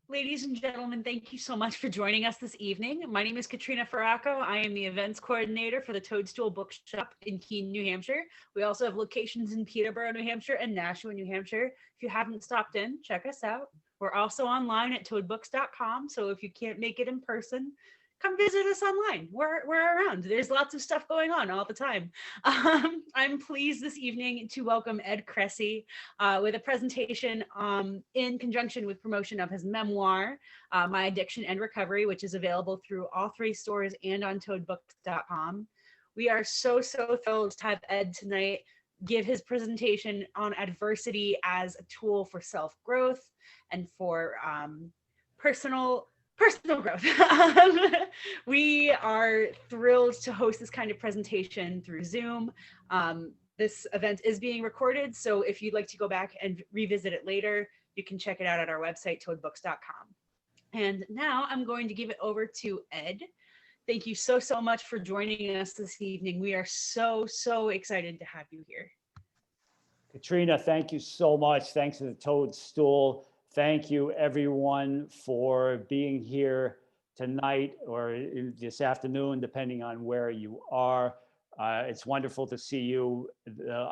Ladies and gentlemen, thank you so much for joining us this evening. My name is Katrina Farraco. I am the events coordinator for the Toadstool Bookshop in Keene, New Hampshire. We also have locations in Peterborough, New Hampshire, and Nashua, New Hampshire. If you haven't stopped in, check us out. We're also online at toadbooks.com. So if you can't make it in person, come visit us online. We're around. There's lots of stuff going on all the time. I'm pleased this evening to welcome Ed Kressy with a presentation in conjunction with promotion of his memoir, My Addiction and Recovery, which is available through all three stores and on toadbooks.com. We are so thrilled to have Ed tonight give his presentation on adversity as a tool for self-growth and for personal growth. We are thrilled to host this kind of presentation through Zoom. This event is being recorded, so if you'd like to go back and revisit it later, you can check it out at our website, toadbooks.com. And now I'm going to give it over to Ed. Thank you so much for joining us this evening. We are so excited to have you here. Katrina, thank you so much. Thanks to the Toadstool. Thank you, everyone, for being here tonight or this afternoon, depending on where you are. It's wonderful to see you.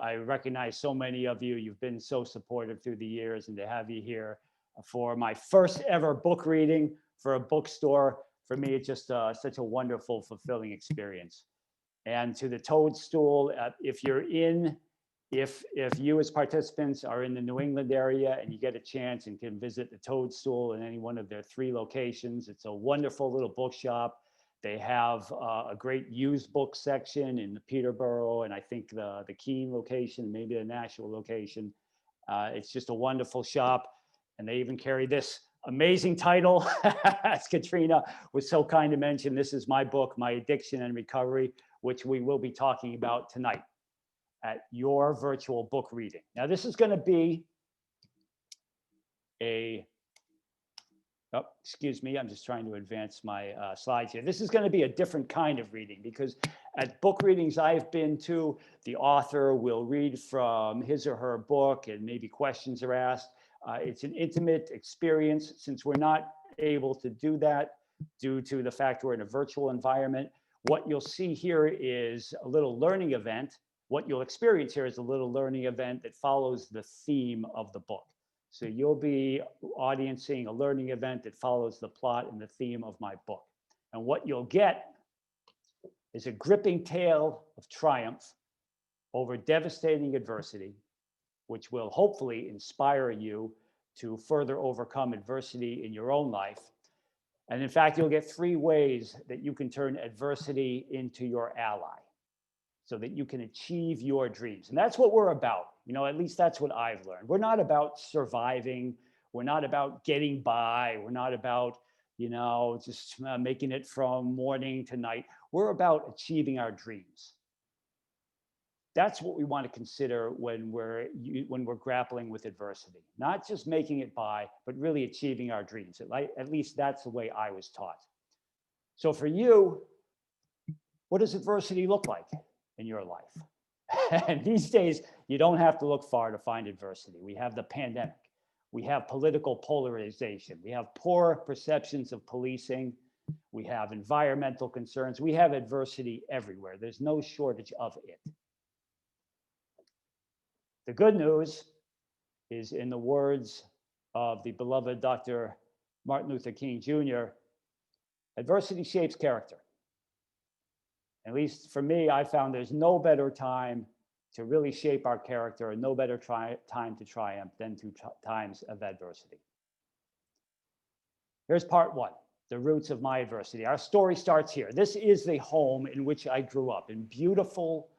I recognize so many of you. You've been so supportive through the years, and to have you here for my first ever book reading for a bookstore, for me, it's just such a wonderful, fulfilling experience. And to the Toadstool, if you as participants are in the New England area and you get a chance and can visit the Toadstool in any one of their 3 locations, it's a wonderful little bookshop. They have a great used book section in the Peterborough and I think the Keene location, maybe the Nashua location. It's just a wonderful shop. And they even carry this amazing title, as Katrina was so kind to mention. This is my book, My Addiction and Recovery, which we will be talking about tonight at your virtual book reading. Now, this is going to be excuse me, I'm just trying to advance my slides here. This is going to be a different kind of reading because at book readings I've been to, the author will read from his or her book and maybe questions are asked. It's an intimate experience. Since we're not able to do that due to the fact we're in a virtual environment, what you'll see here is a little learning event. What you'll experience here is a little learning event that follows the theme of the book. So you'll be audiencing a learning event that follows the plot and the theme of my book. And what you'll get is a gripping tale of triumph over devastating adversity, which will hopefully inspire you to further overcome adversity in your own life. And in fact, you'll get 3 ways that you can turn adversity into your ally so that you can achieve your dreams. And that's what we're about. You know, at least that's what I've learned. We're not about surviving. We're not about getting by. We're not about, just making it from morning to night. We're about achieving our dreams. That's what we want to consider when we're grappling with adversity. Not just making it by, but really achieving our dreams. At least that's the way I was taught. So for you, what does adversity look like in your life? And these days, you don't have to look far to find adversity. We have the pandemic. We have political polarization. We have poor perceptions of policing. We have environmental concerns. We have adversity everywhere. There's no shortage of it. The good news is, in the words of the beloved Dr. Martin Luther King Jr., adversity shapes character. At least for me, I found there's no better time to really shape our character and no better time to triumph than through times of adversity. Here's part 1, the roots of my adversity. Our story starts here. This is the home in which I grew up, in beautiful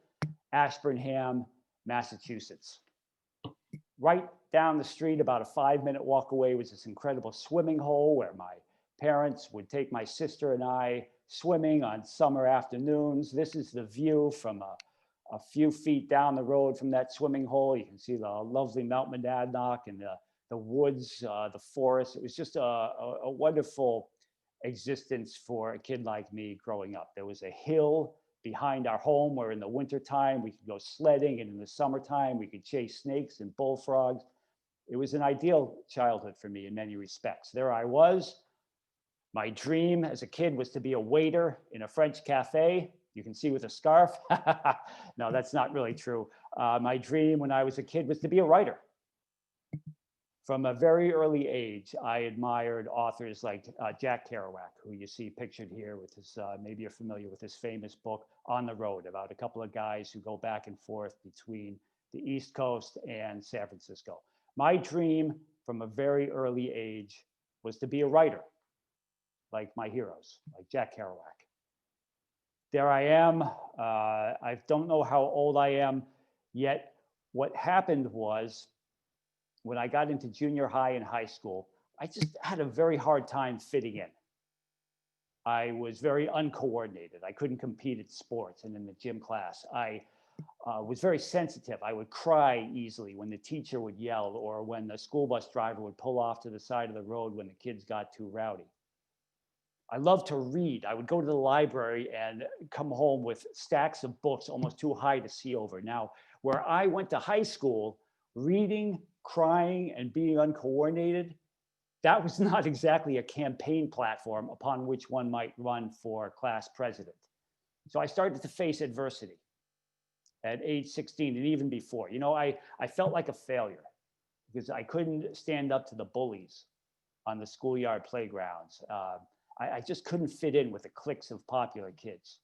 Ashburnham, Massachusetts. Right down the street, about a 5-minute walk away, was this incredible swimming hole where my parents would take my sister and I swimming on summer afternoons. This is the view from a few feet down the road from that swimming hole. You can see the lovely Mount Monadnock and the woods, the forest. It was just a wonderful existence for a kid like me growing up. There was a hill behind our home where in the wintertime we could go sledding, and in the summertime we could chase snakes and bullfrogs. It was an ideal childhood for me in many respects. There I was. My dream as a kid was to be a waiter in a French cafe. You can see with a scarf. No, that's not really true. My dream when I was a kid was to be a writer. From a very early age, I admired authors like Jack Kerouac, who you see pictured here with his, maybe you're familiar with his famous book, On the Road, about a couple of guys who go back and forth between the East Coast and San Francisco. My dream from a very early age was to be a writer, like my heroes, like Jack Kerouac. There I am. I don't know how old I am yet. What happened was, when I got into junior high and high school, I just had a very hard time fitting in. I was very uncoordinated. I couldn't compete at sports and in the gym class. I was very sensitive. I would cry easily when the teacher would yell or when the school bus driver would pull off to the side of the road when the kids got too rowdy. I loved to read. I would go to the library and come home with stacks of books almost too high to see over. Now, where I went to high school, reading, crying, and being uncoordinated, that was not exactly a campaign platform upon which one might run for class president. So I started to face adversity at age 16 and even before. You know, I felt like a failure because I couldn't stand up to the bullies on the schoolyard playgrounds. I just couldn't fit in with the cliques of popular kids.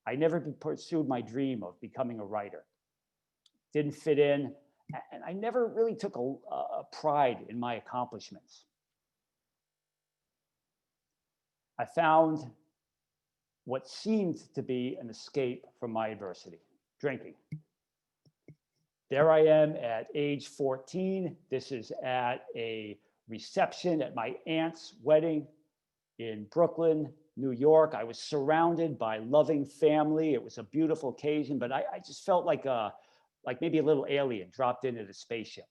I never pursued my dream of becoming a writer. Didn't fit in, and I never really took a pride in my accomplishments. I found what seemed to be an escape from my adversity, drinking. There I am at age 14. This is at a reception at my aunt's wedding in Brooklyn, New York. I was surrounded by loving family. It was a beautiful occasion, but I just felt like maybe a little alien dropped into the spaceship.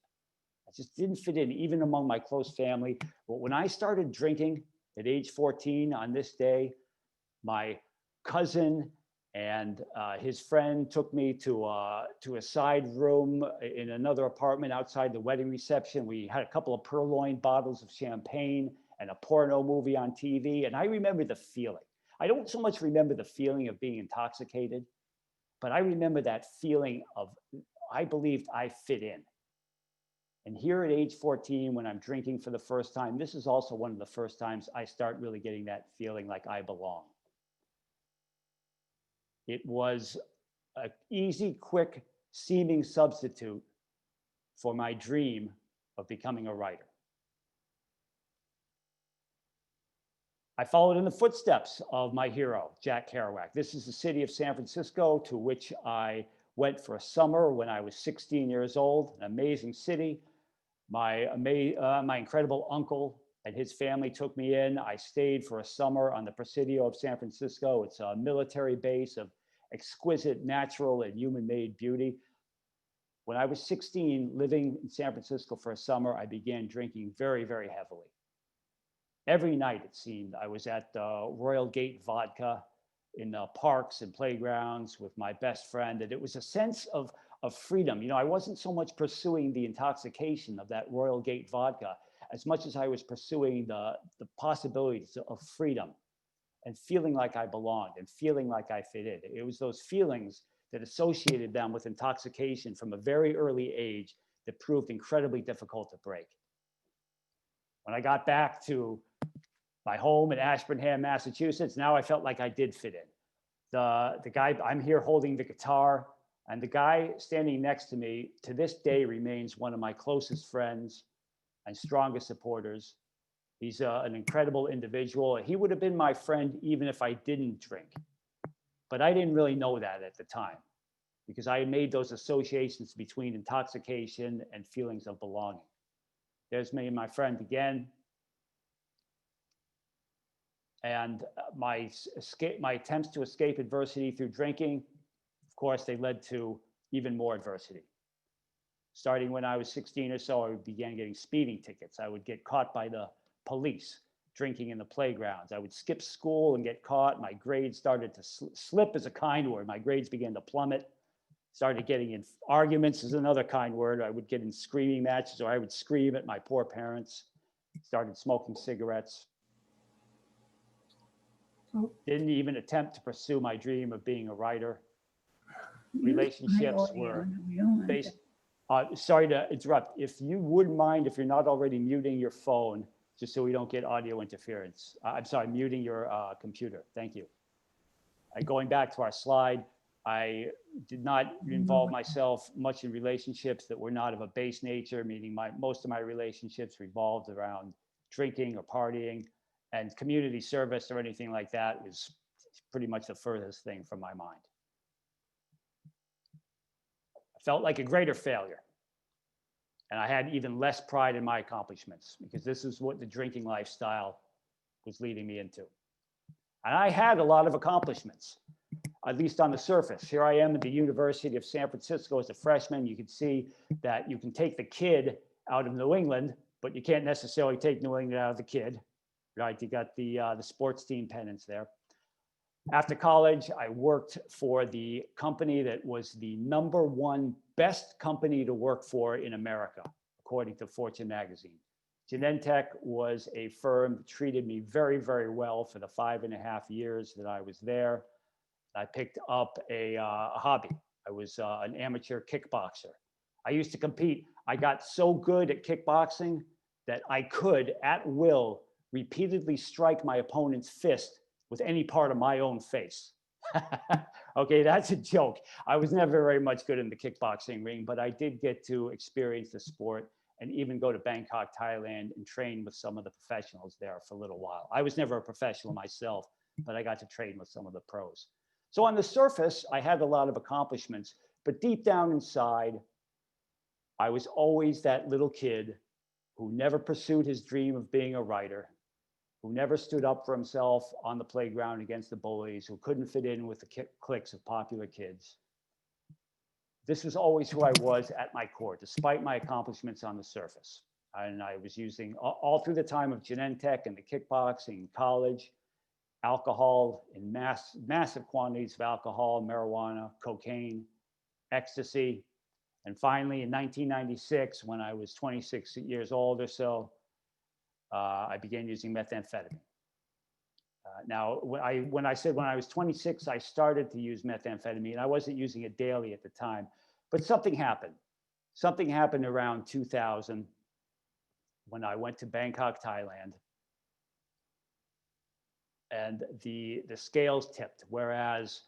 I just didn't fit in, even among my close family. But when I started drinking at age 14 on this day, my cousin and his friend took me to a side room in another apartment outside the wedding reception. We had a couple of purloined bottles of champagne and a porno movie on TV. And I remember the feeling. I don't so much remember the feeling of being intoxicated, but I remember that feeling of, I believed I fit in. And here at age 14, when I'm drinking for the first time, this is also one of the first times I start really getting that feeling like I belong. It was an easy, quick, seeming substitute for my dream of becoming a writer. I followed in the footsteps of my hero, Jack Kerouac. This is the city of San Francisco, to which I went for a summer when I was 16 years old, an amazing city. My incredible uncle and his family took me in. I stayed for a summer on the Presidio of San Francisco. It's a military base of exquisite natural and human-made beauty. When I was 16, living in San Francisco for a summer, I began drinking very, very heavily. Every night, it seemed, I was at Royal Gate Vodka in parks and playgrounds with my best friend. And it was a sense of freedom. You know, I wasn't so much pursuing the intoxication of that Royal Gate Vodka as much as I was pursuing the possibilities of freedom and feeling like I belonged and feeling like I fit in. It was those feelings that associated them with intoxication from a very early age that proved incredibly difficult to break. When I got back to my home in Ashburnham, Massachusetts, now I felt like I did fit in. The guy, I'm here holding the guitar, and the guy standing next to me to this day remains one of my closest friends and strongest supporters. He's an incredible individual. He would have been my friend even if I didn't drink. But I didn't really know that at the time because I had made those associations between intoxication and feelings of belonging. There's me and my friend again. And my attempts to escape adversity through drinking, of course, they led to even more adversity. Starting when I was 16 or so, I began getting speeding tickets. I would get caught by the police drinking in the playgrounds. I would skip school and get caught. My grades started to slip is a kind word. My grades began to plummet. Started getting in arguments is another kind word. I would get in screaming matches, or I would scream at my poor parents. Started smoking cigarettes. Didn't even attempt to pursue my dream of being a writer. Relationships were based. Sorry to interrupt. If you wouldn't mind, if you're not already muting your phone, just so we don't get audio interference. I'm sorry, muting your computer. Thank you. Going back to our slide, I did not involve myself much in relationships that were not of a base nature, meaning most of my relationships revolved around drinking or partying, and community service or anything like that was pretty much the furthest thing from my mind. I felt like a greater failure. And I had even less pride in my accomplishments because this is what the drinking lifestyle was leading me into. And I had a lot of accomplishments, at least on the surface. Here I am at the University of San Francisco as a freshman. You can see that you can take the kid out of New England, but you can't necessarily take New England out of the kid, right? You got the sports team pennants there. After college, I worked for the company that was the #1 best company to work for in America, according to Fortune magazine. Genentech was a firm that treated me very, very well for the 5.5 years that I was there. I picked up a hobby. I was an amateur kickboxer. I used to compete. I got so good at kickboxing that I could, at will, repeatedly strike my opponent's fist with any part of my own face. Okay, that's a joke. I was never very much good in the kickboxing ring, but I did get to experience the sport and even go to Bangkok, Thailand, and train with some of the professionals there for a little while. I was never a professional myself, but I got to train with some of the pros. So on the surface, I had a lot of accomplishments, but deep down inside, I was always that little kid who never pursued his dream of being a writer, who never stood up for himself on the playground against the bullies, who couldn't fit in with the cliques of popular kids. This was always who I was at my core, despite my accomplishments on the surface. And I was using, all through the time of Genentech and the kickboxing, college, alcohol in massive quantities of alcohol, marijuana, cocaine, ecstasy. And finally, in 1996, when I was 26 years old or so, I began using methamphetamine. Now, when I said when I was 26, I started to use methamphetamine. I wasn't using it daily at the time, but something happened. Something happened around 2000 when I went to Bangkok, Thailand, and the scales tipped. Whereas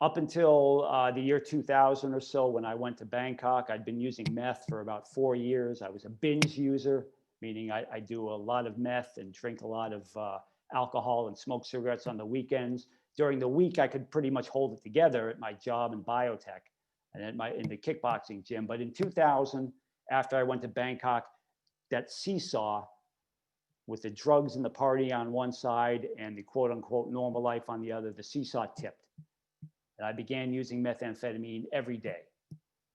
up until the year 2000 or so, when I went to Bangkok, I'd been using meth for about 4 years. I was a binge user, meaning I do a lot of meth and drink a lot of alcohol and smoke cigarettes on the weekends. During the week, I could pretty much hold it together at my job in biotech and in the kickboxing gym. But in 2000, after I went to Bangkok, that seesaw with the drugs and the party on one side and the quote unquote normal life on the other, the seesaw tipped. And I began using methamphetamine every day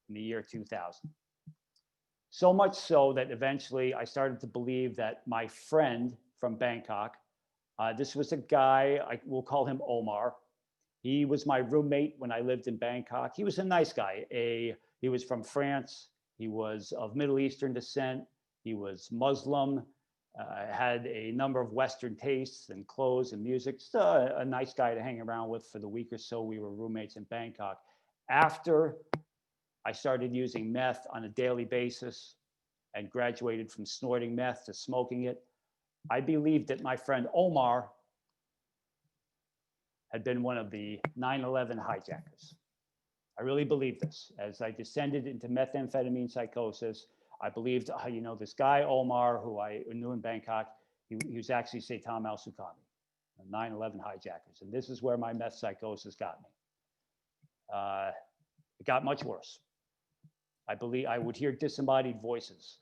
in the year 2000. So much so that eventually I started to believe that my friend from Bangkok, this was a guy, we'll call him Omar. He was my roommate when I lived in Bangkok. He was a nice guy. He was from France. He was of Middle Eastern descent. He was Muslim, had a number of Western tastes and clothes and music. Just a nice guy to hang around with for the week or so we were roommates in Bangkok. After I started using meth on a daily basis and graduated from snorting meth to smoking it, I believed that my friend Omar had been one of the 9/11 hijackers. I really believed this. As I descended into methamphetamine psychosis, I believed, this guy Omar, who I knew in Bangkok, he was actually Seitam al-Suqami, 9/11 hijackers. And this is where my meth psychosis got me. It got much worse. I believe I would hear disembodied voices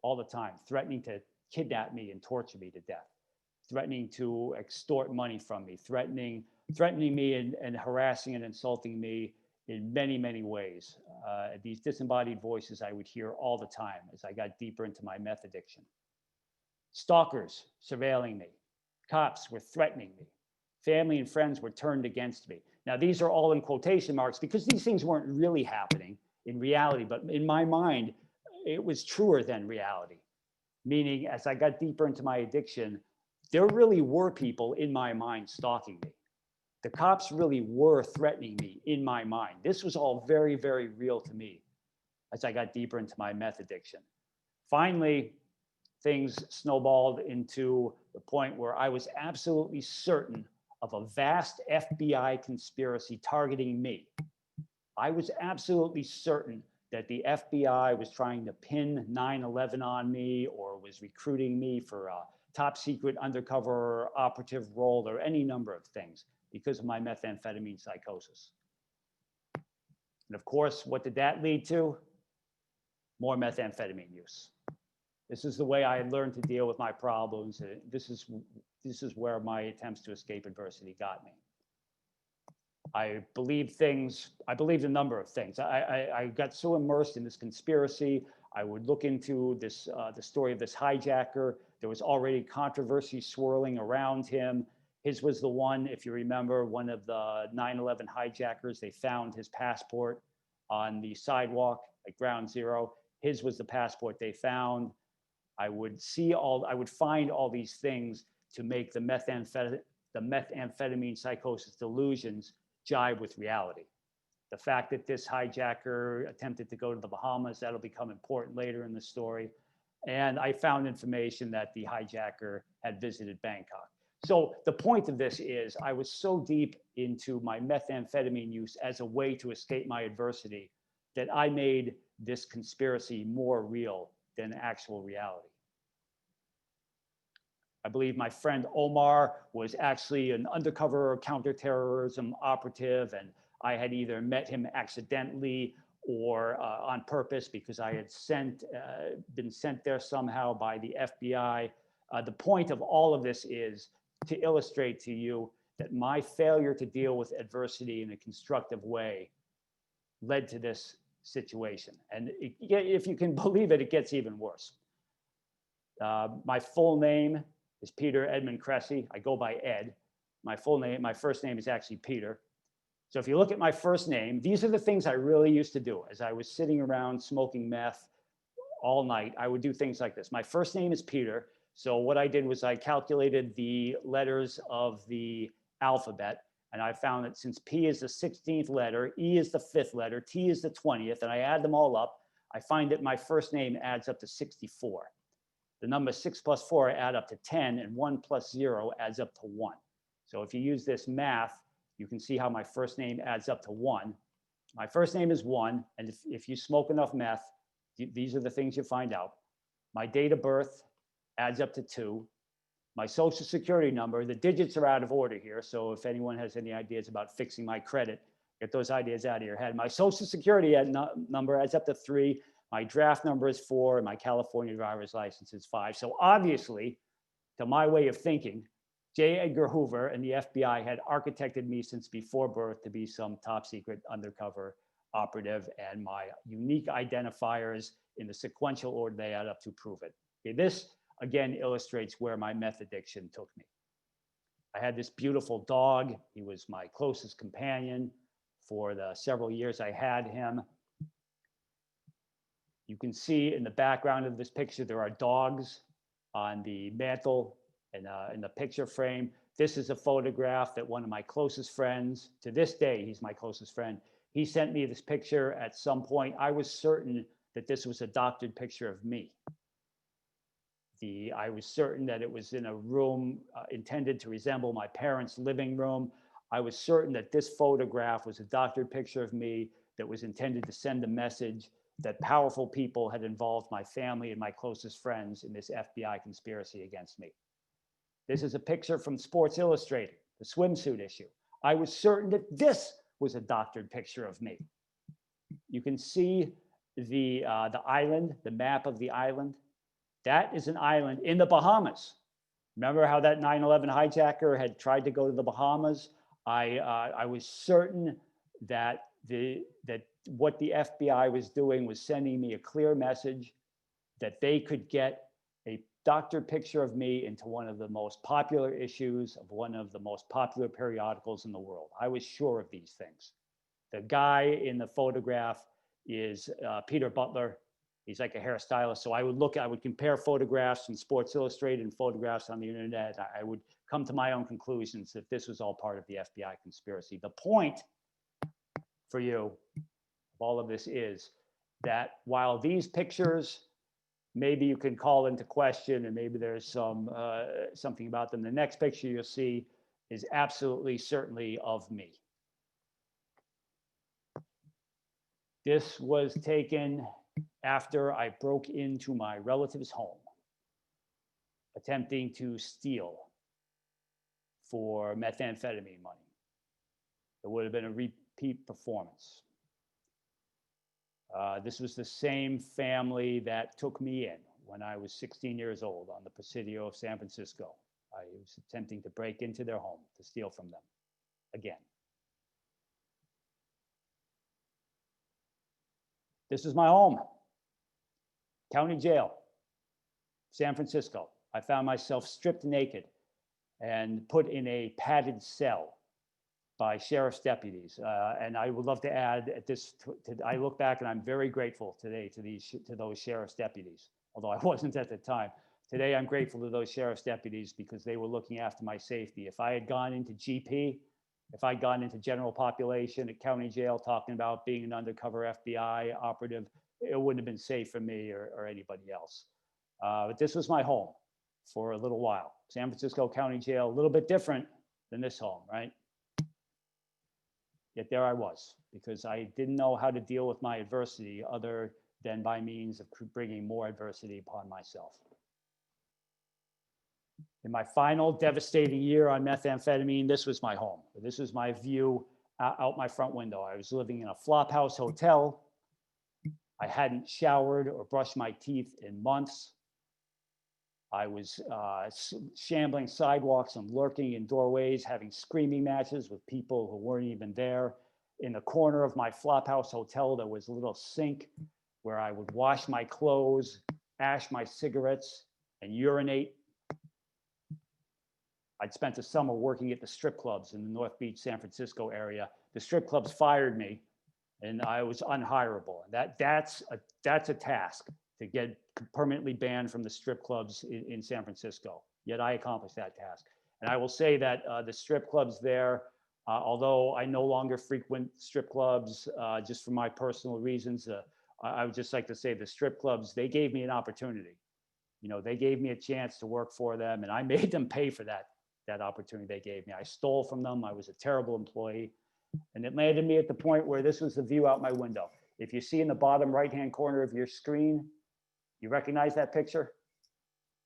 all the time, threatening to kidnap me and torture me to death, threatening to extort money from me, threatening me and harassing and insulting me in many, many ways. These disembodied voices I would hear all the time as I got deeper into my meth addiction. Stalkers surveilling me. Cops were threatening me. family and friends were turned against me. Now, these are all in quotation marks because these things weren't really happening in reality, but in my mind, it was truer than reality. Meaning, as I got deeper into my addiction, there really were people in my mind stalking me. The cops really were threatening me in my mind. This was all very, very real to me as I got deeper into my meth addiction. Finally, things snowballed into the point where I was absolutely certain of a vast FBI conspiracy targeting me. I was absolutely certain that the FBI was trying to pin 9/11 on me or was recruiting me for a top secret undercover operative role or any number of things because of my methamphetamine psychosis. And of course, what did that lead to? More methamphetamine use. This is the way I had learned to deal with my problems. This is where my attempts to escape adversity got me. I believed a number of things. I got so immersed in this conspiracy. I would look into this, the story of this hijacker. There was already controversy swirling around him. His was the one, if you remember, one of the 9/11 hijackers. They found his passport on the sidewalk at Ground Zero. His was the passport they found. I would find all these things to make the methamphetamine psychosis delusions jibe with reality. The fact that this hijacker attempted to go to the Bahamas, that'll become important later in the story. And I found information that the hijacker had visited Bangkok. So the point of this is I was so deep into my methamphetamine use as a way to escape my adversity that I made this conspiracy more real than actual reality. I believe my friend Omar was actually an undercover counterterrorism operative, and I had either met him accidentally or on purpose because I had been sent there somehow by the FBI. The point of all of this is to illustrate to you that my failure to deal with adversity in a constructive way led to this situation. And if you can believe it, it gets even worse. My full name is Peter Edmund Kressy. I go by Ed. My first name is actually Peter. So if you look at my first name, these are the things I really used to do. As I was sitting around smoking meth all night, I would do things like this. My first name is Peter. So what I did was I calculated the letters of the alphabet, and I found that since P is the 16th letter, E is the 5th letter, T is the 20th, and I add them all up, I find that my first name adds up to 64. The number 6 plus 4 add up to 10, and 1 plus 0 adds up to 1. So if you use this math, you can see how my first name adds up to 1. My first name is 1, and if you smoke enough meth, these are the things you find out. My date of birth adds up to 2. My social security number, the digits are out of order here, so if anyone has any ideas about fixing my credit, get those ideas out of your head. My social security number adds up to 3. My draft number is 4, and my California driver's license is 5. So obviously, to my way of thinking, J. Edgar Hoover and the FBI had architected me since before birth to be some top secret undercover operative, and my unique identifiers in the sequential order they add up to prove it. Okay, this, again, illustrates where my meth addiction took me. I had this beautiful dog. He was my closest companion for the several years I had him. You can see in the background of this picture, there are dogs on the mantle and in the picture frame. This is a photograph that one of my closest friends, to this day, he's my closest friend. He sent me this picture at some point. I was certain that this was a doctored picture of me. I was certain that it was in a room intended to resemble my parents' living room. I was certain that this photograph was a doctored picture of me that was intended to send a message that powerful people had involved my family and my closest friends in this FBI conspiracy against me. This is a picture from Sports Illustrated, the swimsuit issue. I was certain that this was a doctored picture of me. You can see the island, the map of the island. That is an island in the Bahamas. Remember how that 9/11 hijacker had tried to go to the Bahamas? I was certain that what the FBI was doing was sending me a clear message that they could get a doctored picture of me into one of the most popular issues of one of the most popular periodicals in the world. I was sure of these things. The guy in the photograph is Peter Butler. He's like a hairstylist. So I would compare photographs from Sports Illustrated and photographs on the internet. I would come to my own conclusions that this was all part of the FBI conspiracy. The point for you of all of this is that while these pictures, maybe you can call into question and maybe there's something about them, the next picture you'll see is absolutely certainly of me. This was taken after I broke into my relative's home, attempting to steal for methamphetamine money. It would have been a repeat performance. This was the same family that took me in when I was 16 years old on the Presidio of San Francisco. I was attempting to break into their home to steal from them again. This is my home, county jail, San Francisco. I found myself stripped naked and put in a padded cell by sheriff's deputies. And I would love to add at this, I look back and I'm very grateful today to those sheriff's deputies, although I wasn't at the time. Today, I'm grateful to those sheriff's deputies because they were looking after my safety. If I had gone into GP, if I'd gone into general population at county jail talking about being an undercover FBI operative, it wouldn't have been safe for me or anybody else. But this was my home for a little while. San Francisco County Jail, a little bit different than this home, right? Yet there I was, because I didn't know how to deal with my adversity other than by means of bringing more adversity upon myself. In my final devastating year on methamphetamine, this was my home. This was my view out my front window. I was living in a flophouse hotel. I hadn't showered or brushed my teeth in months. I was shambling sidewalks and lurking in doorways, having screaming matches with people who weren't even there. In the corner of my flophouse hotel, there was a little sink where I would wash my clothes, ash my cigarettes, and urinate. I'd spent a summer working at the strip clubs in the North Beach, San Francisco area. The strip clubs fired me, and I was unhireable. That's a task, to get permanently banned from the strip clubs in San Francisco. Yet I accomplished that task. And I will say that the strip clubs there, although I no longer frequent strip clubs just for my personal reasons, I would just like to say the strip clubs, they gave me an opportunity. You know, they gave me a chance to work for them, and I made them pay for that opportunity they gave me. I stole from them. I was a terrible employee. And it landed me at the point where this was the view out my window. If you see in the bottom right-hand corner of your screen, you recognize that picture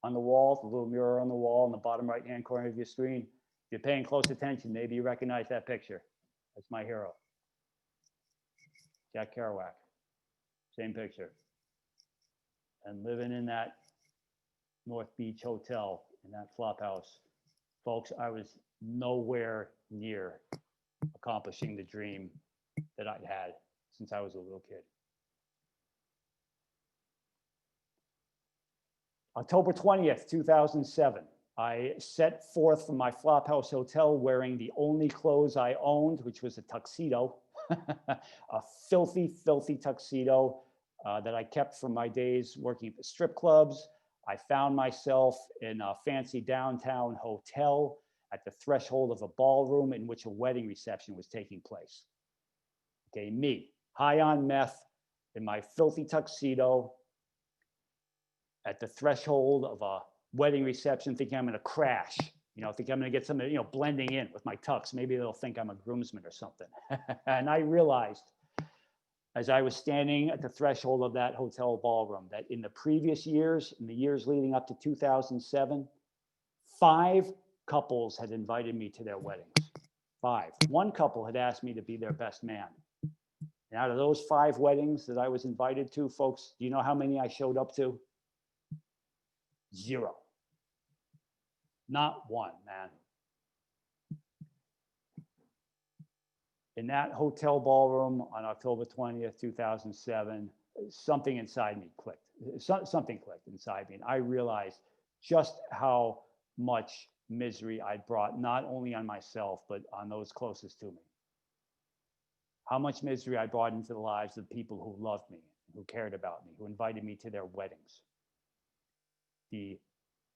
on the wall, the little mirror on the wall in the bottom right-hand corner of your screen? If you're paying close attention, maybe you recognize that picture. That's my hero, Jack Kerouac. Same picture. And living in that North Beach hotel, in that flop house. Folks, I was nowhere near accomplishing the dream that I'd had since I was a little kid. October 20th, 2007, I set forth from my flophouse hotel wearing the only clothes I owned, which was a tuxedo, a filthy, filthy tuxedo that I kept from my days working at the strip clubs. I found myself in a fancy downtown hotel at the threshold of a ballroom in which a wedding reception was taking place. Okay, me, high on meth, in my filthy tuxedo, at the threshold of a wedding reception, thinking I'm gonna crash, thinking I'm gonna get somebody, blending in with my tux. Maybe they'll think I'm a groomsman or something. And I realized, as I was standing at the threshold of that hotel ballroom, that in the previous years, in the years leading up to 2007, 5 couples had invited me to their weddings. 5. One couple had asked me to be their best man. And out of those 5 weddings that I was invited to, folks, do you know how many I showed up to? 0. Not one, man. In that hotel ballroom on October 20th, 2007, something inside me clicked. Something clicked inside me. And I realized just how much misery I brought, not only on myself, but on those closest to me. How much misery I brought into the lives of people who loved me, who cared about me, who invited me to their weddings. The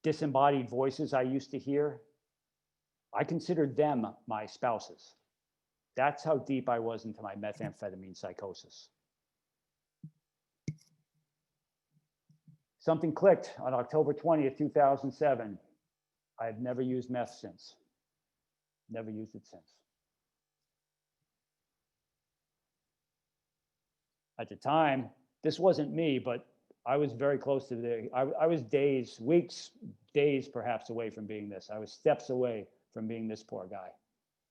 disembodied voices I used to hear, I considered them my spouses. That's how deep I was into my methamphetamine psychosis. Something clicked on October 20th, 2007. I've never used meth since. Never used it since. At the time, this wasn't me, but I was very close to I was days, weeks, days perhaps away from being this. I was steps away from being this poor guy.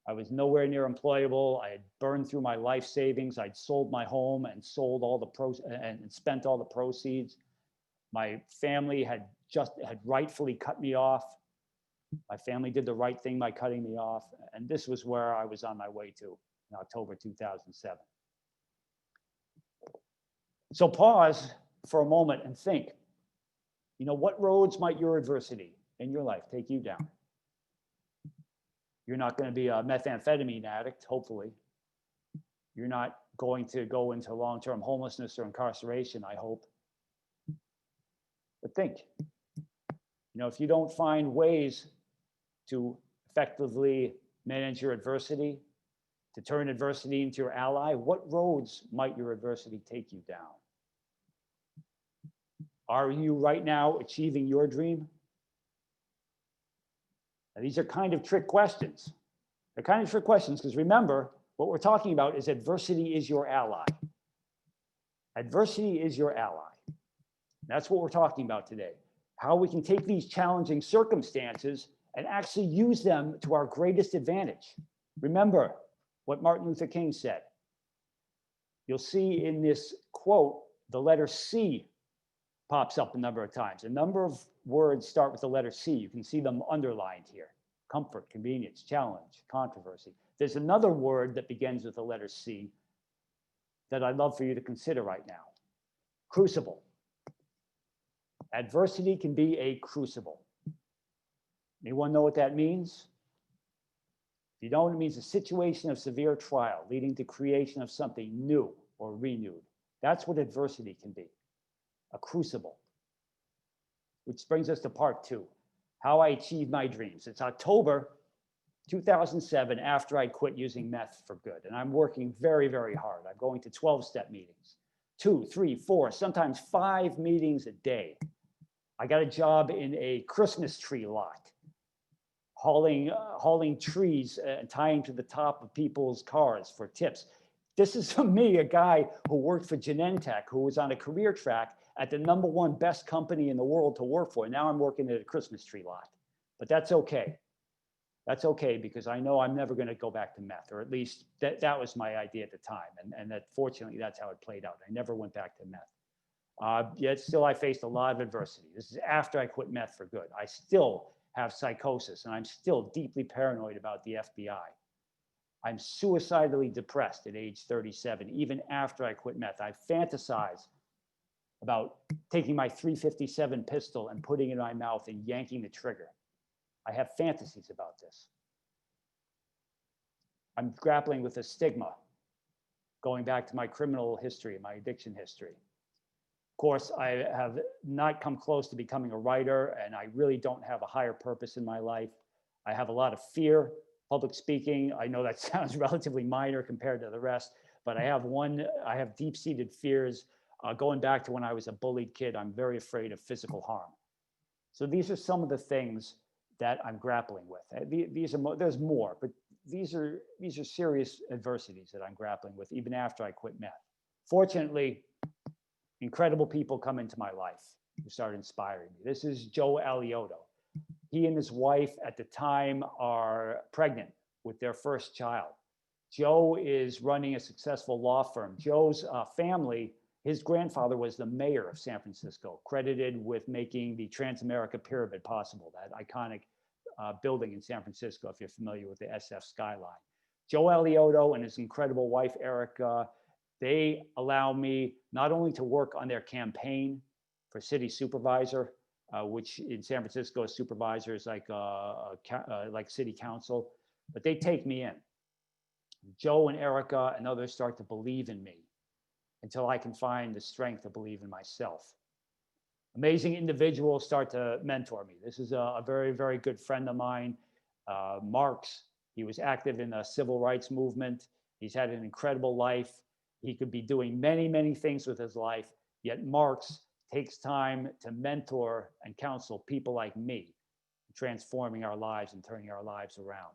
I was nowhere near employable. I had burned through my life savings. I'd sold my home and sold all the and spent all the proceeds. My family had rightfully cut me off. My family did the right thing by cutting me off. And this was where I was on my way to in October 2007. So pause for a moment and think, what roads might your adversity in your life take you down? You're not going to be a methamphetamine addict, hopefully. You're not going to go into long-term homelessness or incarceration, I hope. But think, if you don't find ways to effectively manage your adversity, to turn adversity into your ally, what roads might your adversity take you down? Are you right now achieving your dream? Now, these are kind of trick questions. They're kind of trick questions because remember, what we're talking about is adversity is your ally. Adversity is your ally. That's what we're talking about today. How we can take these challenging circumstances and actually use them to our greatest advantage. Remember what Martin Luther King said. You'll see in this quote, the letter C pops up a number of times. A number of words start with the letter C. You can see them underlined here. Comfort, convenience, challenge, controversy. There's another word that begins with the letter C that I'd love for you to consider right now. Crucible. Adversity can be a crucible. Anyone know what that means? If you don't, it means a situation of severe trial leading to creation of something new or renewed. That's what adversity can be, a crucible. Which brings us to part 2, how I achieved my dreams. It's October 2007 after I quit using meth for good. And I'm working very, very hard. I'm going to 12-step meetings, 2, 3, 4, sometimes 5 meetings a day. I got a job in a Christmas tree lot, hauling trees and tying to the top of people's cars for tips. This is from me, a guy who worked for Genentech, who was on a career track at the #1 best company in the world to work for. Now I'm working at a Christmas tree lot, but that's okay. That's okay because I know I'm never going to go back to meth, or at least that was my idea at the time. And that fortunately, that's how it played out. I never went back to meth. Yet still, I faced a lot of adversity. This is after I quit meth for good. I still have psychosis, and I'm still deeply paranoid about the FBI. I'm suicidally depressed at age 37, even after I quit meth. I fantasize about taking my .357 pistol and putting it in my mouth and yanking the trigger. I have fantasies about this. I'm grappling with a stigma, going back to my criminal history, my addiction history. Of course, I have not come close to becoming a writer, and I really don't have a higher purpose in my life. I have a lot of fear, public speaking. I know that sounds relatively minor compared to the rest, but I have deep-seated fears. Going back to when I was a bullied kid, I'm very afraid of physical harm. So these are some of the things that I'm grappling with. There's more, but these are serious adversities that I'm grappling with even after I quit meth. Fortunately, incredible people come into my life who start inspiring me. This is Joe Alioto. He and his wife at the time are pregnant with their first child. Joe is running a successful law firm. Joe's family, his grandfather was the mayor of San Francisco, credited with making the Transamerica Pyramid possible, that iconic building in San Francisco, if you're familiar with the SF skyline. Joe Alioto and his incredible wife, Erica, they allow me not only to work on their campaign for city supervisor, which in San Francisco, a supervisor is like city council, but they take me in. Joe and Erica and others start to believe in me until I can find the strength to believe in myself. Amazing individuals start to mentor me. This is a very, very good friend of mine, Marx. He was active in the civil rights movement. He's had an incredible life. He could be doing many, many things with his life, yet Marx takes time to mentor and counsel people like me, transforming our lives and turning our lives around.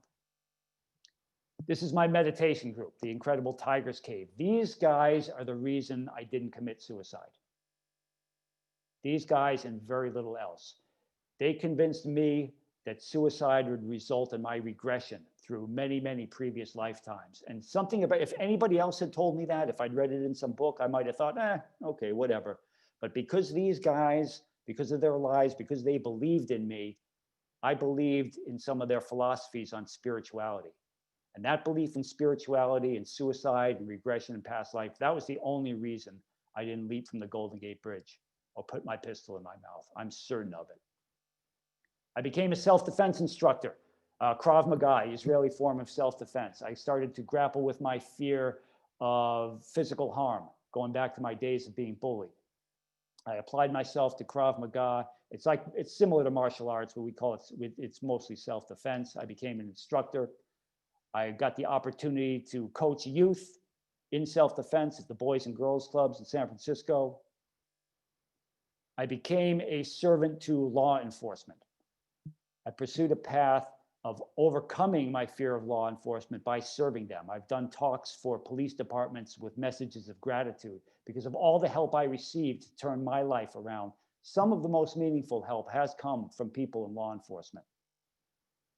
This is my meditation group, the Incredible Tiger's Cave. These guys are the reason I didn't commit suicide. These guys and very little else. They convinced me that suicide would result in my regression through many, many previous lifetimes. And something about, if anybody else had told me that, if I'd read it in some book, I might have thought, okay, whatever. But because these guys, because of their lives, because they believed in me, I believed in some of their philosophies on spirituality. And that belief in spirituality and suicide and regression and past life, that was the only reason I didn't leap from the Golden Gate Bridge or put my pistol in my mouth. I'm certain of it. I became a self-defense instructor, Krav Maga, Israeli form of self-defense. I started to grapple with my fear of physical harm, going back to my days of being bullied. I applied myself to Krav Maga. It's similar to martial arts, but we call it, it's mostly self-defense. I became an instructor. I got the opportunity to coach youth in self-defense at the Boys and Girls Clubs in San Francisco. I became a servant to law enforcement. I pursued a path of overcoming my fear of law enforcement by serving them. I've done talks for police departments with messages of gratitude because of all the help I received to turn my life around. Some of the most meaningful help has come from people in law enforcement.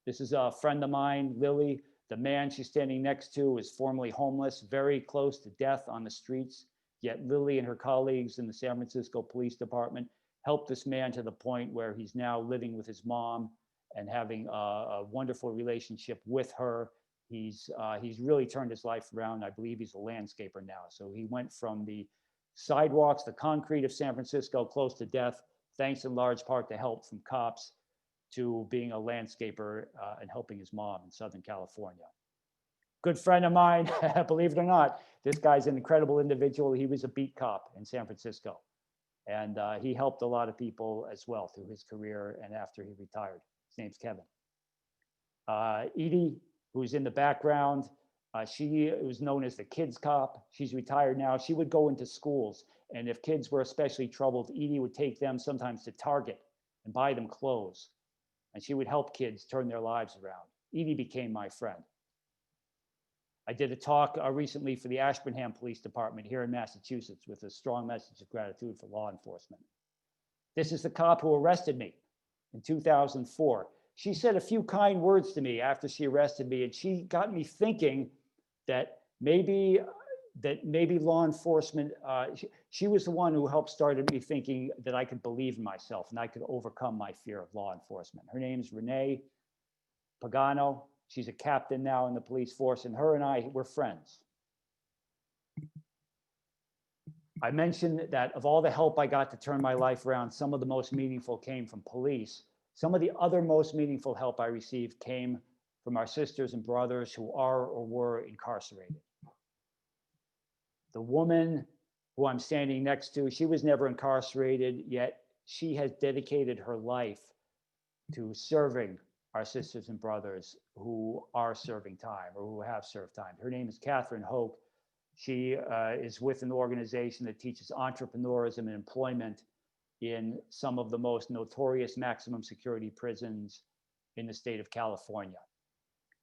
This is a friend of mine, Lily. The man she's standing next to is formerly homeless, very close to death on the streets. Yet Lily and her colleagues in the San Francisco Police Department helped this man to the point where he's now living with his mom and having a wonderful relationship with her. He's really turned his life around. I believe he's a landscaper now. So he went from the sidewalks, the concrete of San Francisco, close to death, thanks in large part to help from cops, to being a landscaper and helping his mom in Southern California. Good friend of mine, believe it or not, this guy's an incredible individual. He was a beat cop in San Francisco. And he helped a lot of people as well through his career and after he retired. His name's Kevin. Edie, who's in the background, she was known as the kids cop. She's retired now. She would go into schools, and if kids were especially troubled, Edie would take them sometimes to Target and buy them clothes. And she would help kids turn their lives around. Edie became my friend. I did a talk recently for the Ashburnham Police Department here in Massachusetts with a strong message of gratitude for law enforcement. This is the cop who arrested me in 2004. She said a few kind words to me after she arrested me, and she got me thinking that maybe law enforcement, she was the one who helped started me thinking that I could believe in myself and I could overcome my fear of law enforcement. Her name's Renee Pagano. She's a captain now in the police force, and her and I, we're friends. I mentioned that of all the help I got to turn my life around, some of the most meaningful came from police. Some of the other most meaningful help I received came from our sisters and brothers who are or were incarcerated. The woman who I'm standing next to, she was never incarcerated, yet she has dedicated her life to serving our sisters and brothers who are serving time or who have served time. Her name is Catherine Hoke. She is with an organization that teaches entrepreneurism and employment in some of the most notorious maximum security prisons in the state of California.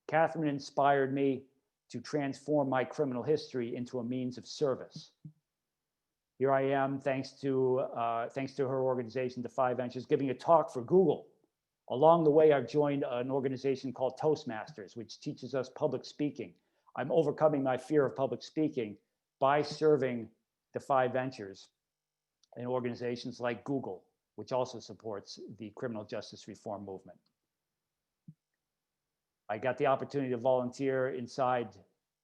Catherine inspired me to transform my criminal history into a means of service. Here I am, thanks to her organization, Defy Ventures, giving a talk for Google. Along the way, I've joined an organization called Toastmasters, which teaches us public speaking. I'm overcoming my fear of public speaking by serving Defy Ventures and organizations like Google, which also supports the criminal justice reform movement. I got the opportunity to volunteer inside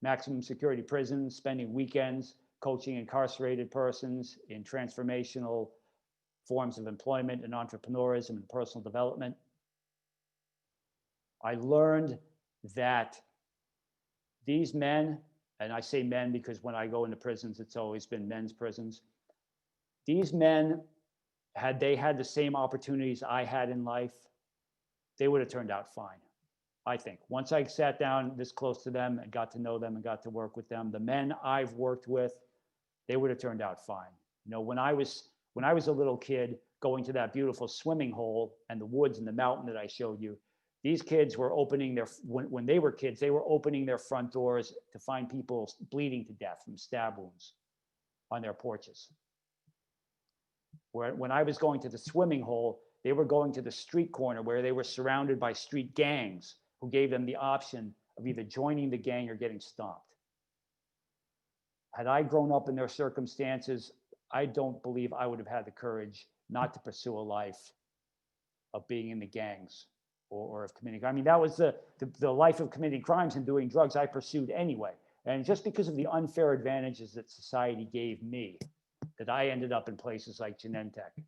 maximum security prisons, spending weekends coaching incarcerated persons in transformational forms of employment and entrepreneurism and personal development. I learned that these men, and I say men because when I go into prisons, it's always been men's prisons. These men, had they had the same opportunities I had in life, they would have turned out fine, I think. Once I sat down this close to them and got to know them and got to work with them, the men I've worked with, they would have turned out fine. You know, when I was a little kid going to that beautiful swimming hole and the woods and the mountain that I showed you, these kids were opening their, when they were kids, they were opening their front doors to find people bleeding to death from stab wounds on their porches. When I was going to the swimming hole, they were going to the street corner where they were surrounded by street gangs who gave them the option of either joining the gang or getting stomped. Had I grown up in their circumstances, I don't believe I would have had the courage not to pursue a life of being in the gangs or of committing. I mean, that was the life of committing crimes and doing drugs I pursued anyway. And just because of the unfair advantages that society gave me, that I ended up in places like Genentech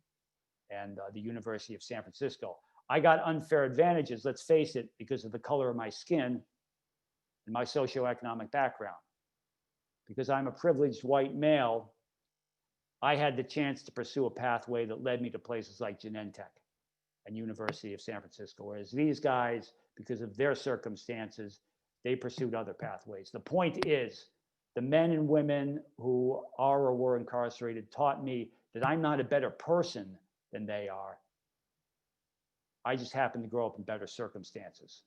and the University of San Francisco. I got unfair advantages, let's face it, because of the color of my skin and my socioeconomic background. Because I'm a privileged white male, I had the chance to pursue a pathway that led me to places like Genentech and University of San Francisco, whereas these guys, because of their circumstances, they pursued other pathways. The point is, the men and women who are or were incarcerated taught me that I'm not a better person than they are. I just happen to grow up in better circumstances.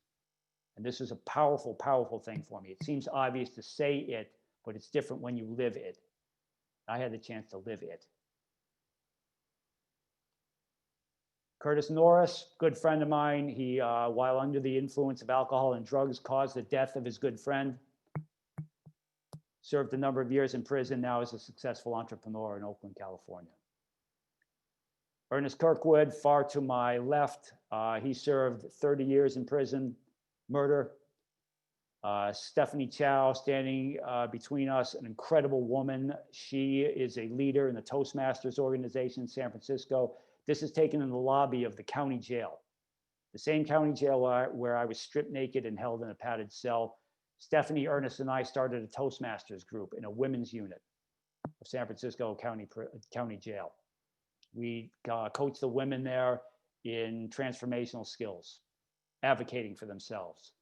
And this is a powerful, powerful thing for me. It seems obvious to say it, but it's different when you live it. I had the chance to live it. Curtis Norris, good friend of mine, he, while under the influence of alcohol and drugs, caused the death of his good friend. Served a number of years in prison, now is a successful entrepreneur in Oakland, California. Ernest Kirkwood, far to my left, he served 30 years in prison, murder. Stephanie Chow, standing between us, an incredible woman. She is a leader in the Toastmasters organization in San Francisco. This is taken in the lobby of the county jail, the same county jail where I was stripped naked and held in a padded cell. Stephanie, Ernest, and I started a Toastmasters group in a women's unit of San Francisco County Jail. We coach the women there in transformational skills, advocating for themselves,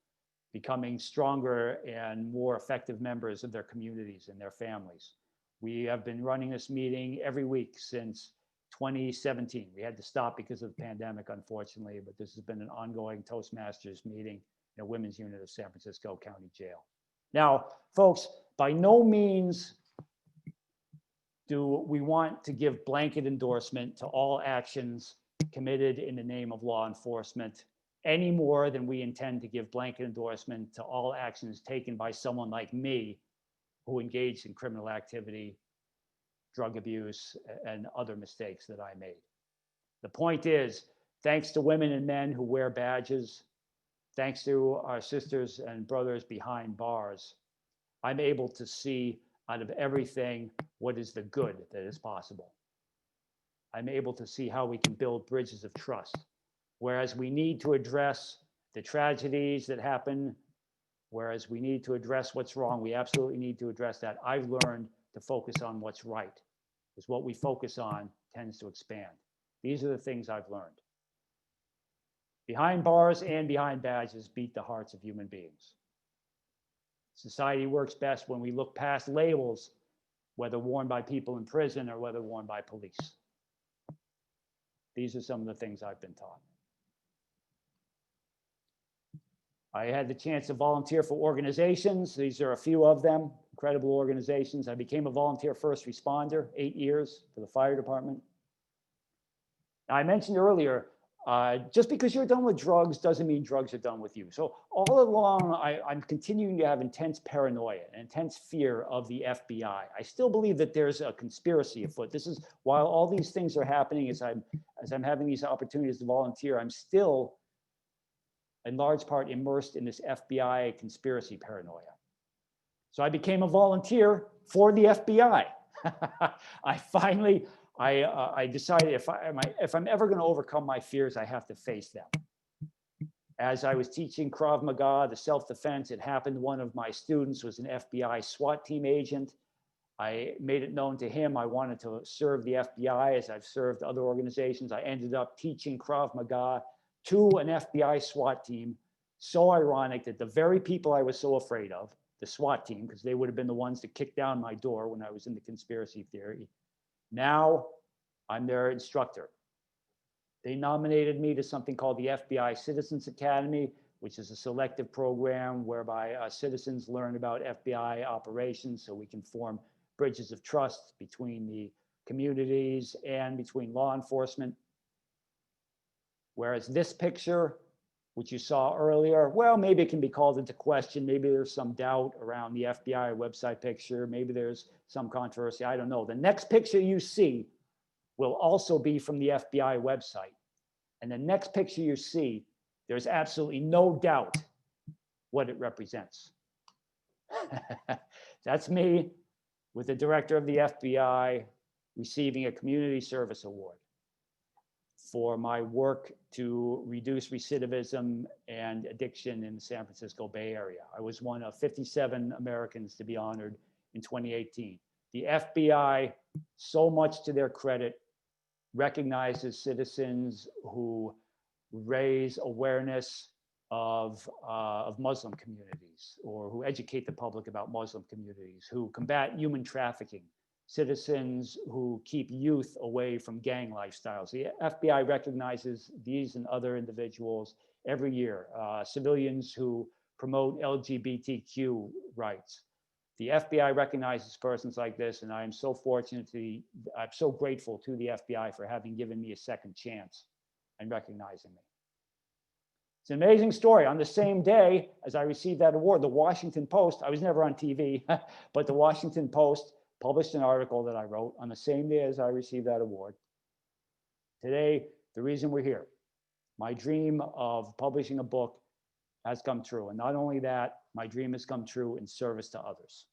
becoming stronger and more effective members of their communities and their families. We have been running this meeting every week since 2017. We had to stop because of the pandemic, unfortunately, but this has been an ongoing Toastmasters meeting in a women's unit of San Francisco County Jail. Now, folks, by no means do we want to give blanket endorsement to all actions committed in the name of law enforcement any more than we intend to give blanket endorsement to all actions taken by someone like me who engaged in criminal activity, drug abuse, and other mistakes that I made. The point is, thanks to women and men who wear badges, thanks to our sisters and brothers behind bars, I'm able to see out of everything what is the good that is possible. I'm able to see how we can build bridges of trust. Whereas we need to address the tragedies that happen, whereas we need to address what's wrong, we absolutely need to address that. I've learned to focus on what's right, because what we focus on tends to expand. These are the things I've learned. Behind bars and behind badges beat the hearts of human beings. Society works best when we look past labels, whether worn by people in prison or whether worn by police. These are some of the things I've been taught. I had the chance to volunteer for organizations. These are a few of them, incredible organizations. I became a volunteer first responder, 8 years for the fire department. Now, I mentioned earlier, just because you're done with drugs doesn't mean drugs are done with you. So all along, I'm continuing to have intense paranoia and intense fear of the FBI. I still believe that there's a conspiracy afoot. This is, while all these things are happening, as I'm having these opportunities to volunteer, I'm still in large part immersed in this FBI conspiracy paranoia. So I became a volunteer for the FBI. I finally I decided if I'm ever going to overcome my fears, I have to face them. As I was teaching Krav Maga, the self-defense, it happened one of my students was an FBI SWAT team agent. I made it known to him I wanted to serve the FBI as I've served other organizations. I ended up teaching Krav Maga to an FBI SWAT team. So ironic that the very people I was so afraid of, the SWAT team, because they would have been the ones to kick down my door when I was in the conspiracy theory, now I'm their instructor. They nominated me to something called the FBI Citizens Academy, which is a selective program whereby citizens learn about FBI operations so we can form bridges of trust between the communities and between law enforcement. Whereas this picture, which you saw earlier, well, maybe it can be called into question. Maybe there's some doubt around the FBI website picture. Maybe there's some controversy. I don't know. The next picture you see will also be from the FBI website. And the next picture you see, there's absolutely no doubt what it represents. That's me with the director of the FBI receiving a community service award for my work to reduce recidivism and addiction in the San Francisco Bay Area. I was one of 57 Americans to be honored in 2018. The FBI, so much to their credit, recognizes citizens who raise awareness of Muslim communities, or who educate the public about Muslim communities, who combat human trafficking, citizens who keep youth away from gang lifestyles. The FBI recognizes these and other individuals every year, civilians who promote LGBTQ rights. The FBI recognizes persons like this, and I'm so fortunate I'm so grateful to the FBI for having given me a second chance and recognizing me. It's an amazing story. On the same day as I received that award, the Washington Post, I was never on TV, but the Washington Post published an article that I wrote on the same day as I received that award. Today, the reason we're here, my dream of publishing a book has come true. And not only that, my dream has come true in service to others.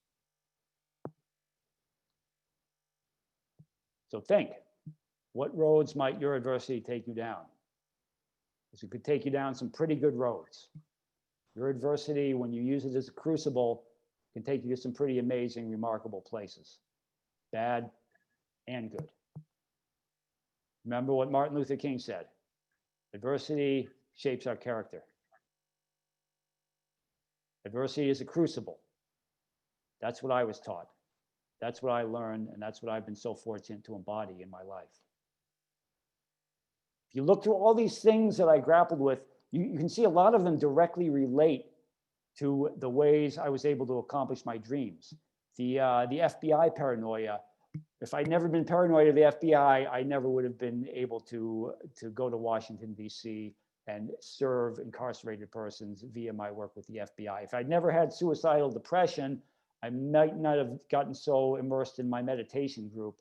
So think, what roads might your adversity take you down? Because it could take you down some pretty good roads. Your adversity, when you use it as a crucible, can take you to some pretty amazing, remarkable places, bad and good. Remember what Martin Luther King said, adversity shapes our character. Adversity is a crucible. That's what I was taught. That's what I learned, and that's what I've been so fortunate to embody in my life. If you look through all these things that I grappled with, you can see a lot of them directly relate to the ways I was able to accomplish my dreams. The FBI paranoia, if I'd never been paranoid of the FBI, I never would have been able to go to Washington, D.C. and serve incarcerated persons via my work with the FBI. If I'd never had suicidal depression, I might not have gotten so immersed in my meditation group,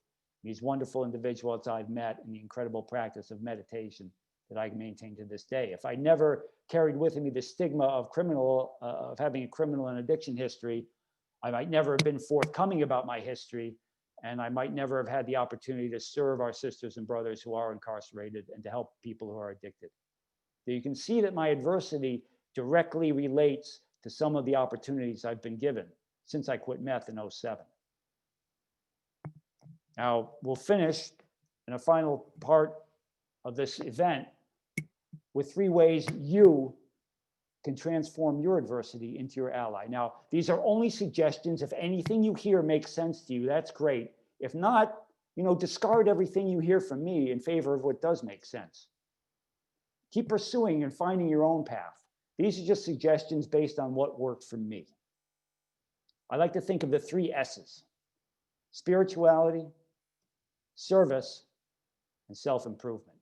these wonderful individuals I've met, and the incredible practice of meditation that I maintain to this day. If I never carried with me the stigma of having a criminal and addiction history, I might never have been forthcoming about my history, and I might never have had the opportunity to serve our sisters and brothers who are incarcerated and to help people who are addicted. So you can see that my adversity directly relates to some of the opportunities I've been given since I quit meth in 2007. Now, we'll finish in a final part of this event with 3 ways you can transform your adversity into your ally. Now, these are only suggestions. If anything you hear makes sense to you, that's great. If not, discard everything you hear from me in favor of what does make sense. Keep pursuing and finding your own path. These are just suggestions based on what worked for me. I like to think of the 3 S's: spirituality, service, and self-improvement.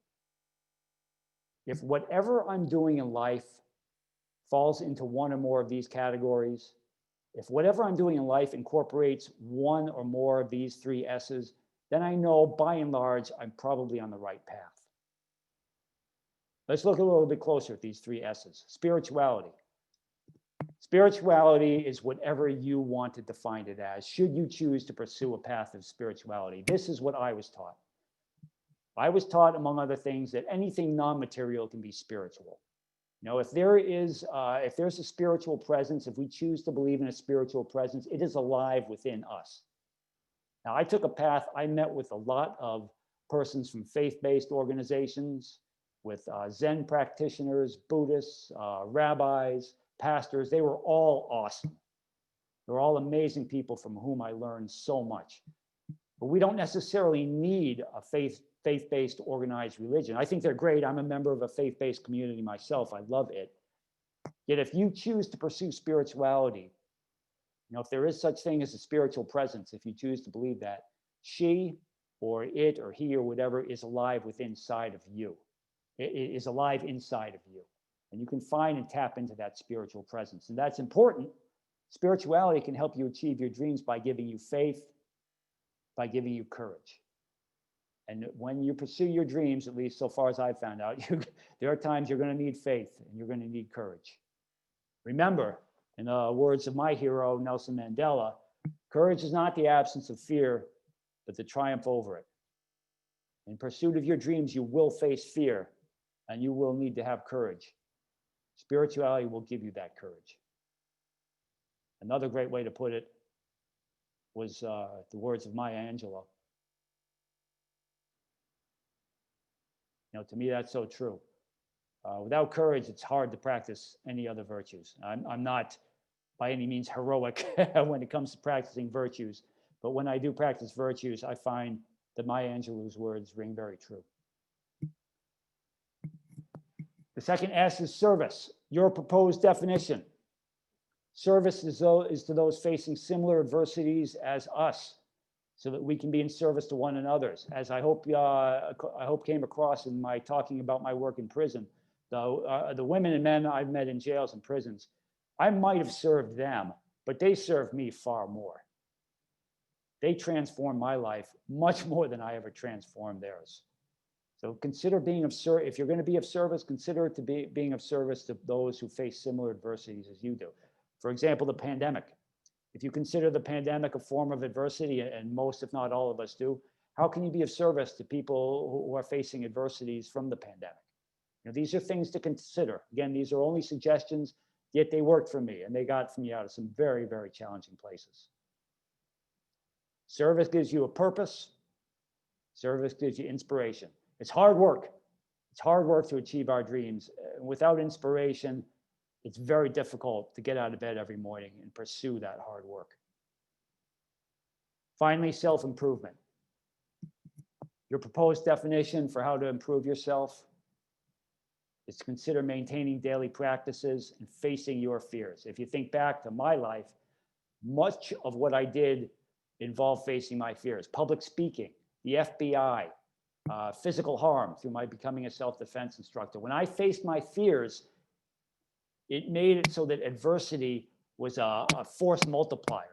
If whatever I'm doing in life falls into one or more of these categories, if whatever I'm doing in life incorporates one or more of these 3 S's, then I know by and large, I'm probably on the right path. Let's look a little bit closer at these 3 S's. Spirituality. Spirituality is whatever you want to define it as, should you choose to pursue a path of spirituality. This is what I was taught. I was taught, among other things, that anything non-material can be spiritual. You know, if there's a spiritual presence, if we choose to believe in a spiritual presence, it is alive within us. Now, I took a path, I met with a lot of persons from faith-based organizations, with Zen practitioners, Buddhists, rabbis, pastors. They were all awesome. They were all amazing people from whom I learned so much. But we don't necessarily need a faith-based organized religion. I think they're great. I'm a member of a faith-based community myself. I love it. Yet if you choose to pursue spirituality, you know, if there is such thing as a spiritual presence, if you choose to believe that, she or it or he or whatever is alive within inside of you. It is alive inside of you. And you can find and tap into that spiritual presence. And that's important. Spirituality can help you achieve your dreams by giving you faith, by giving you courage. And when you pursue your dreams, at least so far as I've found out, there are times you're going to need faith and you're going to need courage. Remember, in the words of my hero, Nelson Mandela, courage is not the absence of fear, but the triumph over it. In pursuit of your dreams, you will face fear and you will need to have courage. Spirituality will give you that courage. Another great way to put it was the words of Maya Angelou. You know, to me, that's so true. Without courage, it's hard to practice any other virtues. I'm not by any means heroic when it comes to practicing virtues, but when I do practice virtues, I find that Maya Angelou's words ring very true. The second S is service, your proposed definition. Service is to those facing similar adversities as us, so that we can be in service to one another. As I hope came across in my talking about my work in prison, the women and men I've met in jails and prisons, I might have served them, but they served me far more. They transformed my life much more than I ever transformed theirs. So consider being of service. If you're going to be of service, consider it to be being of service to those who face similar adversities as you do. For example, the pandemic. If you consider the pandemic a form of adversity, and most, if not all of us do, how can you be of service to people who are facing adversities from the pandemic? You know, these are things to consider. Again, these are only suggestions, yet they worked for me, and they got me out of some very, very challenging places. Service gives you a purpose. Service gives you inspiration. It's hard work. It's hard work to achieve our dreams. Without inspiration, it's very difficult to get out of bed every morning and pursue that hard work. Finally, self-improvement. Your proposed definition for how to improve yourself is to consider maintaining daily practices and facing your fears. If you think back to my life, much of what I did involved facing my fears. Public speaking, the FBI, physical harm through my becoming a self-defense instructor. When I faced my fears, it made it so that adversity was a force multiplier.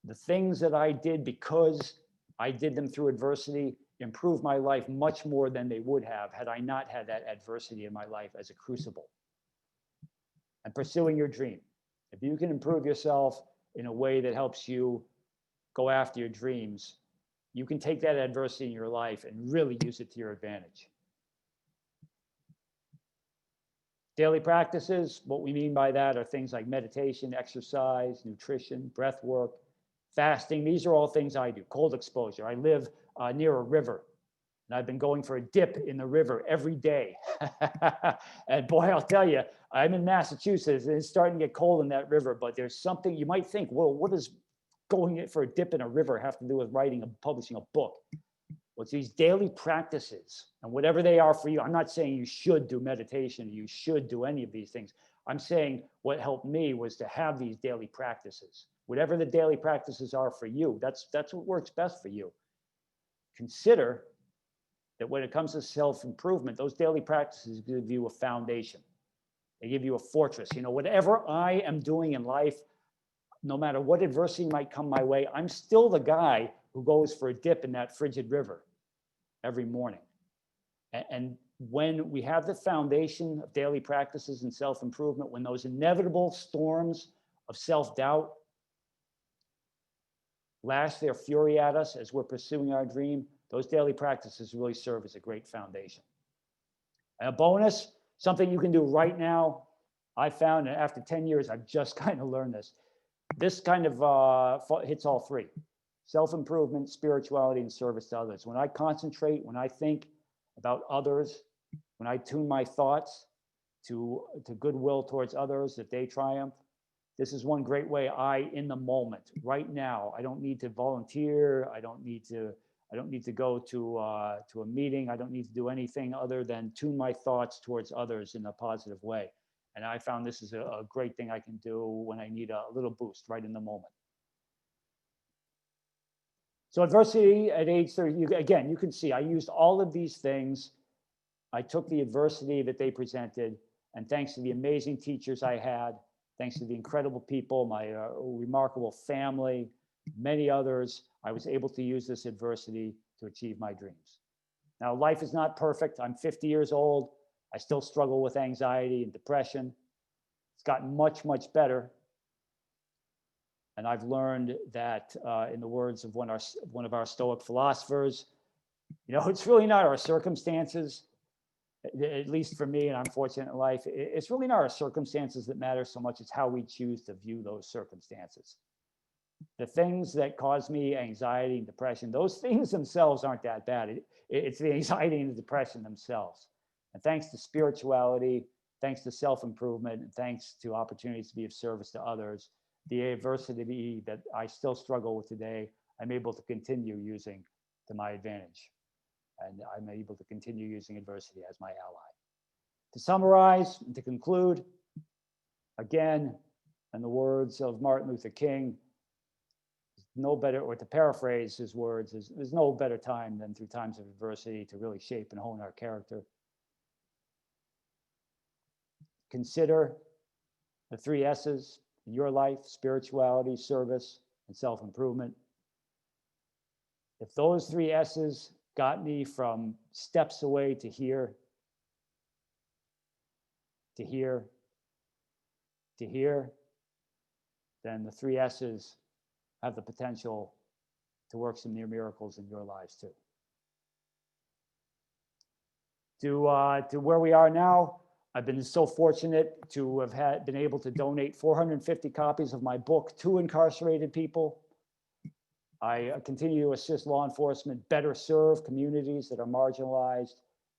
The things that I did because I did them through adversity improved my life much more than they would have had I not had that adversity in my life as a crucible. And pursuing your dream. If you can improve yourself in a way that helps you go after your dreams, you can take that adversity in your life and really use it to your advantage. Daily practices, what we mean by that are things like meditation, exercise, nutrition, breath work, fasting. These are all things I do. Cold exposure. I live near a river, and I've been going for a dip in the river every day. And boy, I'll tell you, I'm in Massachusetts, and it's starting to get cold in that river, but there's something you might think, well, what does going for a dip in a river have to do with writing and publishing a book? Well, it's these daily practices, and whatever they are for you. I'm not saying you should do meditation, you should do any of these things. I'm saying what helped me was to have these daily practices. Whatever the daily practices are for you, that's what works best for you. Consider that when it comes to self-improvement, those daily practices give you a foundation. They give you a fortress. You know, whatever I am doing in life, no matter what adversity might come my way, I'm still the guy who goes for a dip in that frigid river every morning. And when we have the foundation of daily practices and self-improvement, when those inevitable storms of self-doubt lash their fury at us as we're pursuing our dream, Those daily practices really serve as a great foundation. And a bonus, something you can do right now, I found, and after 10 years, I've just kind of learned this. This kind of hits all three: self-improvement, spirituality, and service to others. When I concentrate, when I think about others, when I tune my thoughts to goodwill towards others, that they triumph, this is one great way in the moment, right now, I don't need to volunteer. I don't need to go to a meeting. I don't need to do anything other than tune my thoughts towards others in a positive way. And I found this is a great thing I can do when I need a little boost right in the moment. So adversity at age 30, again, you can see I used all of these things. I took the adversity that they presented, and thanks to the amazing teachers I had, thanks to the incredible people, my remarkable family, many others, I was able to use this adversity to achieve my dreams. Now, life is not perfect. I'm 50 years old. I still struggle with anxiety and depression. It's gotten much, much better. And I've learned that, in the words of one of our Stoic philosophers, it's really not our circumstances, at least for me, and I'm fortunate in life, it's really not our circumstances that matter so much as how we choose to view those circumstances. The things that cause me anxiety and depression, those things themselves aren't that bad. It's the anxiety and the depression themselves. And thanks to spirituality, thanks to self-improvement, and thanks to opportunities to be of service to others, the adversity that I still struggle with today, I'm able to continue using to my advantage. And I'm able to continue using adversity as my ally. To summarize and to conclude, again, in the words of Martin Luther King, no better, or to paraphrase his words, there's no better time than through times of adversity to really shape and hone our character. Consider the 3 S's in your life: spirituality, service, and self-improvement. If those 3 S's got me from steps away to here, then the 3 S's have the potential to work some near miracles in your lives too. To where we are now, I've been so fortunate to have been able to donate 450 copies of my book to incarcerated people. I continue to assist law enforcement better serve communities that are marginalized,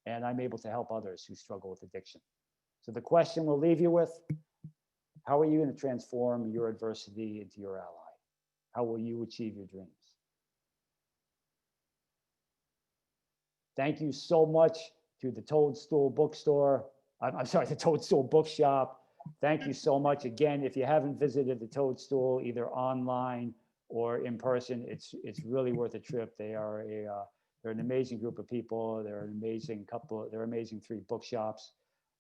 and I'm able to help others who struggle with addiction. So the question we'll leave you with: how are you going to transform your adversity into your ally? How will you achieve your dreams? Thank you so much to the Toadstool Bookstore. I'm sorry, the Toadstool Bookshop. Thank you so much. Again, if you haven't visited the Toadstool, either online or in person, it's really worth a trip. They're an amazing group of people. They're an amazing couple. They're amazing 3 bookshops.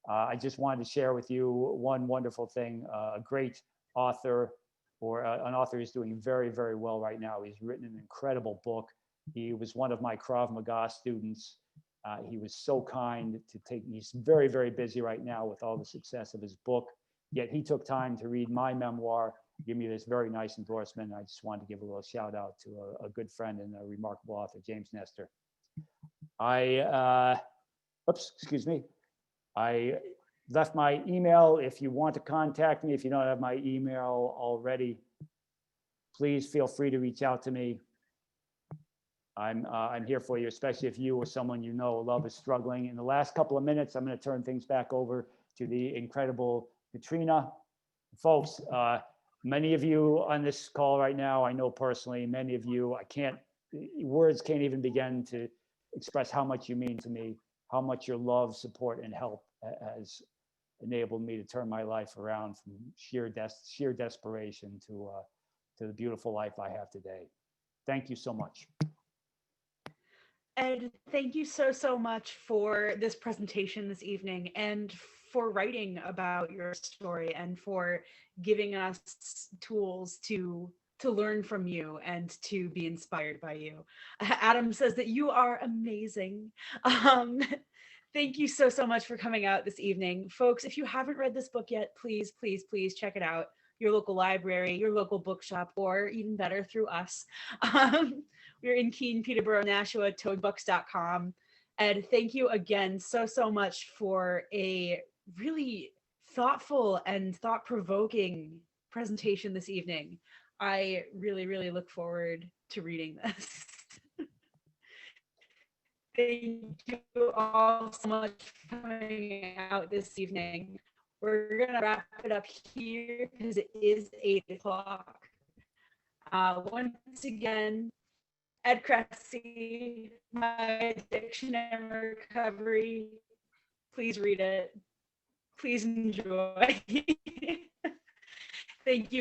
I just wanted to share with you one wonderful thing. A great author, or an author who's doing very, very well right now. He's written an incredible book. He was one of my Krav Maga students. He was so kind to take, he's very, very busy right now with all the success of his book, yet he took time to read my memoir, give me this very nice endorsement. And I just wanted to give a little shout out to a good friend and a remarkable author, James Nestor. I left my email. If you want to contact me, if you don't have my email already, please feel free to reach out to me. I'm here for you, especially if you or someone you know love is struggling. In the last couple of minutes, I'm going to turn things back over to the incredible Katrina. Folks, many of you on this call right now, I know personally, many of you, words can't even begin to express how much you mean to me, how much your love, support, and help has enabled me to turn my life around from sheer desperation to the beautiful life I have today. Thank you so much. Ed, thank you so much for this presentation this evening, and for writing about your story, and for giving us tools to learn from you and to be inspired by you. Adam says that you are amazing. Thank you so much for coming out this evening. Folks, if you haven't read this book yet, please check it out. Your local library, your local bookshop, or even better, through us. We're in Keene, Peterborough, Nashua, toadbooks.com. Ed, thank you again so much for a really thoughtful and thought-provoking presentation this evening. I really look forward to reading this. Thank you all so much for coming out this evening. We're going to wrap it up here because it is 8 o'clock. Once again, Ed Kressy, My Addiction and Recovery. Please read it. Please enjoy. Thank you